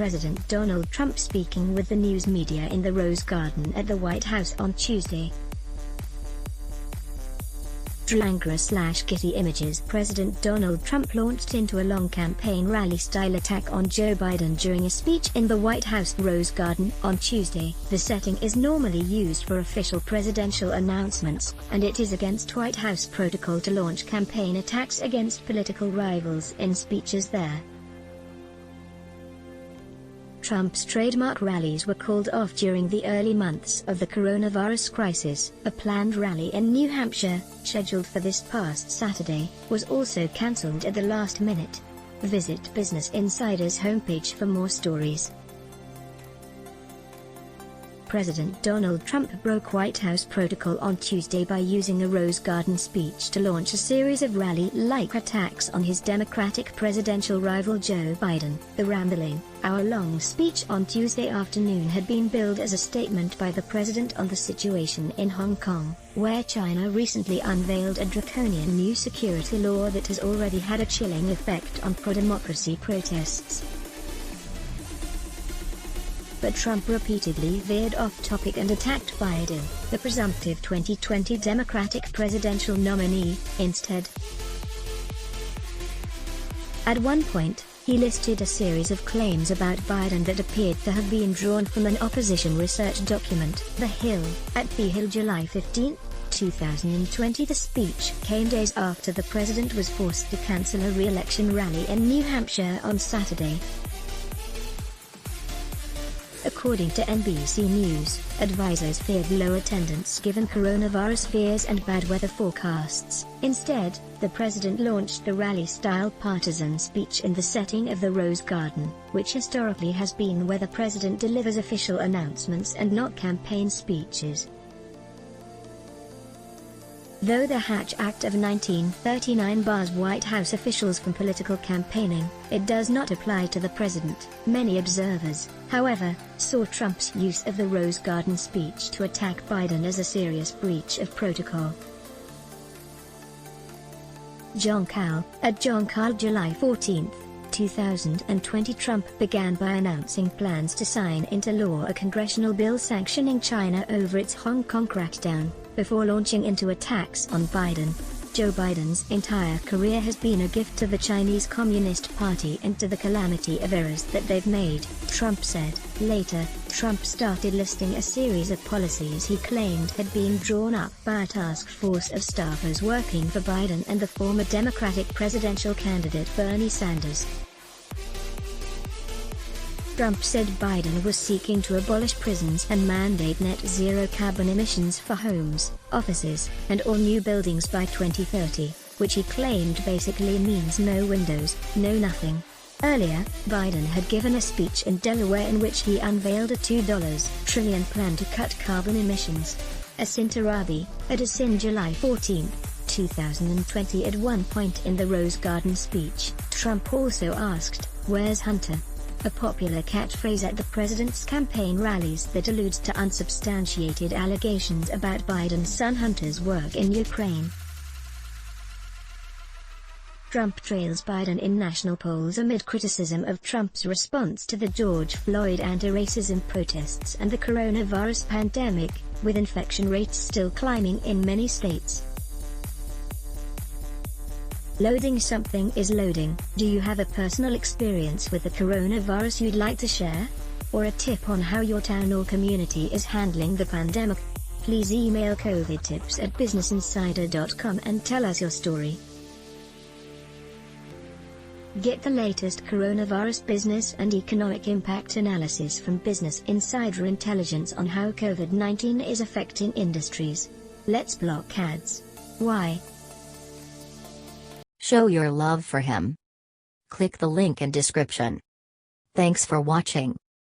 President Donald Trump speaking with the news media in the Rose Garden at the White House on Tuesday. Angra/Getty Images. President Donald Trump launched into a long campaign rally-style attack on Joe Biden during a speech in the White House Rose Garden on Tuesday. The setting is normally used for official presidential announcements, and it is against White House protocol to launch campaign attacks against political rivals in speeches there. Trump's trademark rallies were called off during the early months of the coronavirus crisis. A planned rally in New Hampshire, scheduled for this past Saturday, was also cancelled at the last minute. Visit Business Insider's homepage for more stories. President Donald Trump broke White House protocol on Tuesday by using a Rose Garden speech to launch a series of rally-like attacks on his Democratic presidential rival Joe Biden. The rambling, hour-long speech on Tuesday afternoon had been billed as a statement by the president on the situation in Hong Kong, where China recently unveiled a draconian new security law that has already had a chilling effect on pro-democracy protests. But Trump repeatedly veered off topic and attacked Biden, the presumptive 2020 Democratic presidential nominee, instead. At one point, he listed a series of claims about Biden that appeared to have been drawn from an opposition research document, The Hill, at The Hill July 15, 2020. The speech came days after the president was forced to cancel a re-election rally in New Hampshire on Saturday. According to NBC News, advisors feared low attendance given coronavirus fears and bad weather forecasts. Instead, the president launched the rally-style partisan speech in the setting of the Rose Garden, which historically has been where the president delivers official announcements and not campaign speeches. Though the Hatch Act of 1939 bars White House officials from political campaigning, it does not apply to the president. Many observers, however, saw Trump's use of the Rose Garden speech to attack Biden as a serious breach of protocol. Jon Karl, at Jon Karl July 14, 2020. Trump began by announcing plans to sign into law a congressional bill sanctioning China over its Hong Kong crackdown, before launching into attacks on Biden. Joe Biden's entire career has been a gift to the Chinese Communist Party and to the calamity of errors that they've made, Trump said. Later, Trump started listing a series of policies he claimed had been drawn up by a task force of staffers working for Biden and the former Democratic presidential candidate Bernie Sanders. Trump said Biden was seeking to abolish prisons and mandate net zero carbon emissions for homes, offices, and all new buildings by 2030, which he claimed basically means no windows, no nothing. Earlier, Biden had given a speech in Delaware in which he unveiled a $2 trillion plan to cut carbon emissions. Jacinta Rabi, at in July 14, 2020. At one point in the Rose Garden speech, Trump also asked, "Where's Hunter?" a popular catchphrase at the president's campaign rallies that alludes to unsubstantiated allegations about Biden's son Hunter's work in Ukraine. Trump trails Biden in national polls amid criticism of Trump's response to the George Floyd anti-racism protests and the coronavirus pandemic, with infection rates still climbing in many states. Loading. Something is loading. Do you have a personal experience with the coronavirus you'd like to share? Or a tip on how your town or community is handling the pandemic? Please email covidtips@businessinsider.com and tell us your story. Get the latest coronavirus business and economic impact analysis from Business Insider Intelligence on how COVID-19 is affecting industries. Let's block ads. Why? Show your love for him. Click the link in description. Thanks for watching.